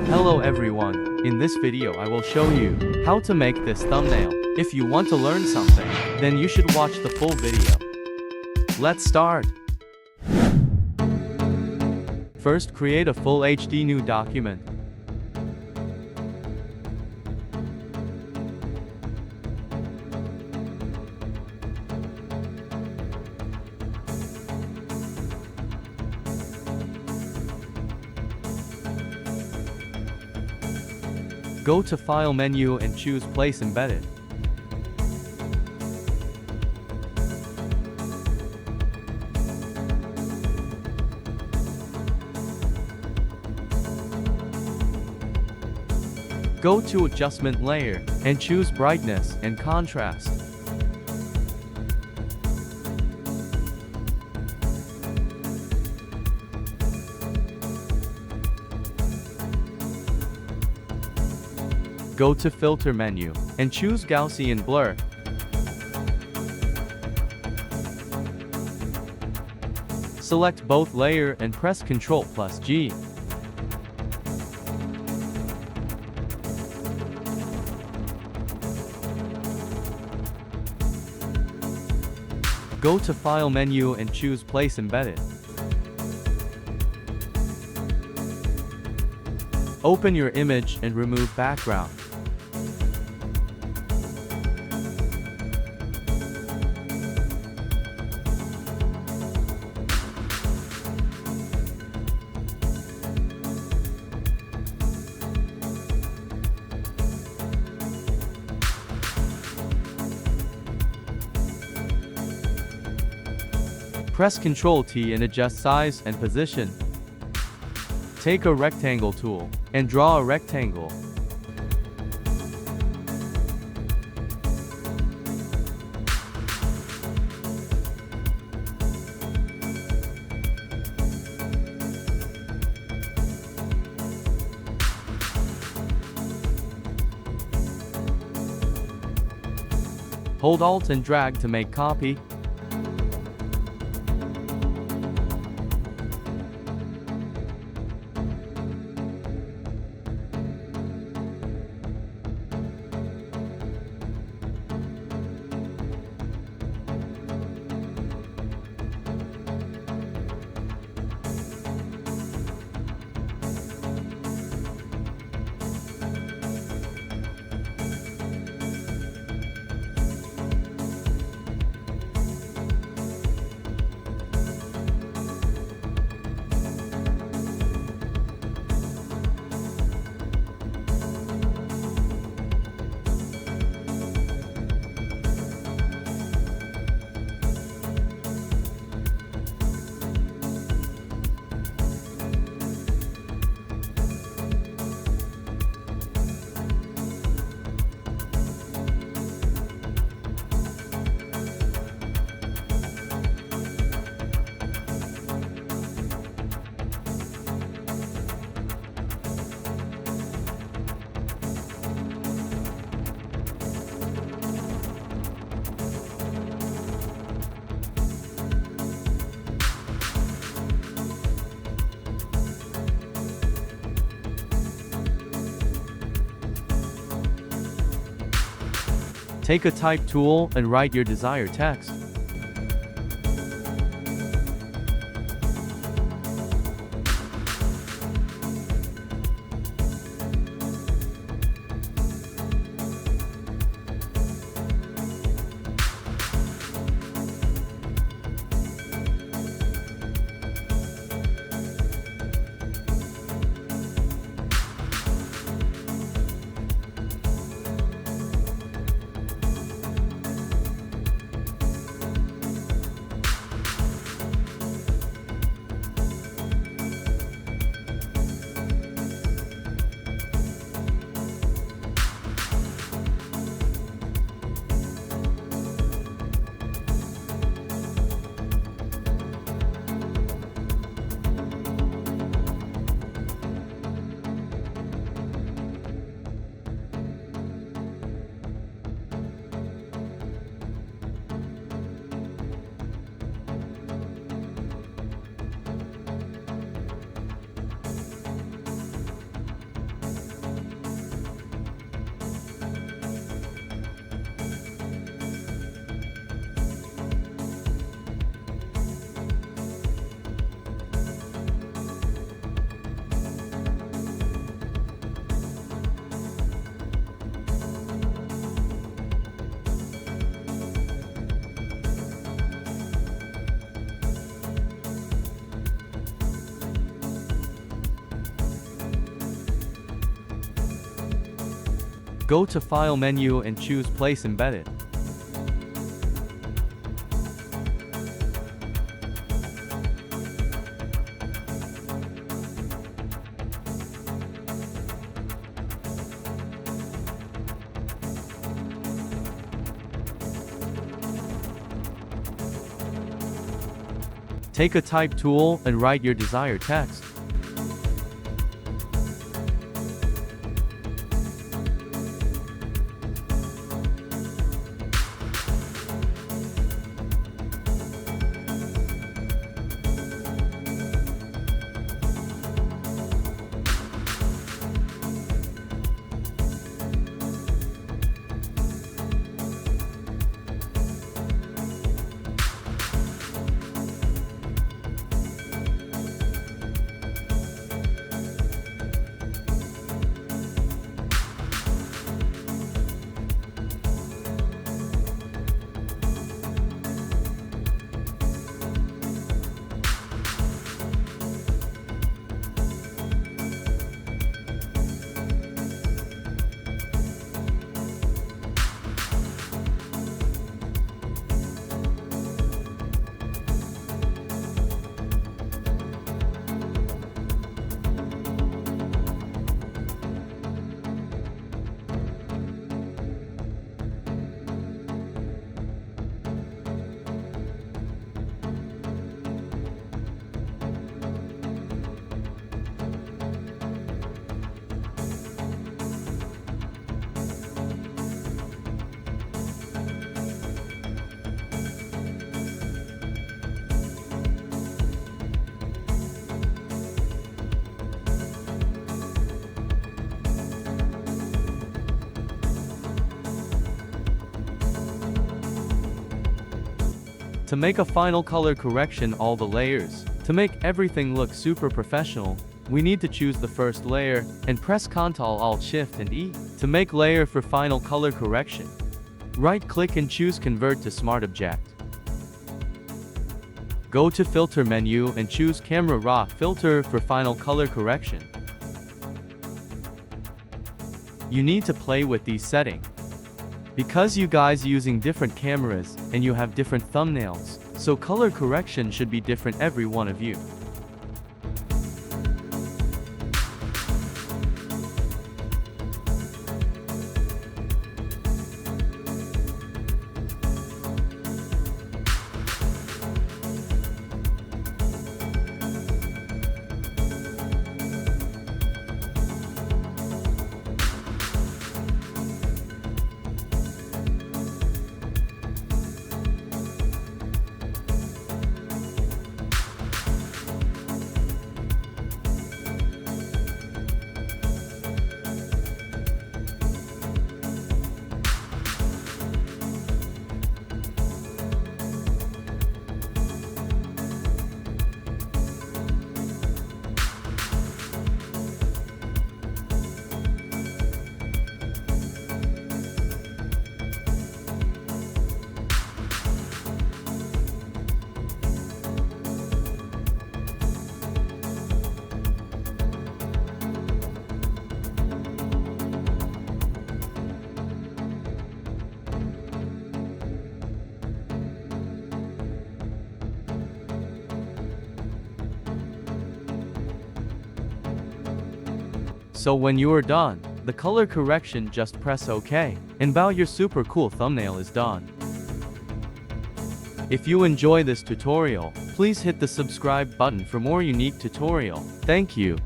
Hello everyone, in this video I will show you how to make this thumbnail. If you want to learn something, then you should watch the full video. Let's start. First, create a full HD new document. Go to File menu and choose Place Embedded. Go to Adjustment Layer and choose Brightness and Contrast. Go to Filter menu and choose Gaussian Blur. Select both layer and press Ctrl+G. Go to File menu and choose Place Embedded. Open your image and remove background. Press Ctrl+T and adjust size and position. Take a rectangle tool and draw a rectangle. Hold Alt and drag to make copy. Take a type tool and write your desired text. Go to File menu and choose Place Embedded. Take a type tool and write your desired text. To make a final color correction all the layers, to make everything look super professional, we need to choose the first layer, and press Ctrl Alt Shift and E, to make layer for final color correction. Right-click and choose Convert to Smart Object. Go to Filter menu and choose Camera Raw Filter for final color correction. You need to play with these settings. Because you guys using different cameras, and you have different thumbnails, so color correction should be different every one of you. So when you are done, the color correction, just press OK, and bow, your super cool thumbnail is done. If you enjoy this tutorial, please hit the subscribe button for more unique tutorial. Thank you.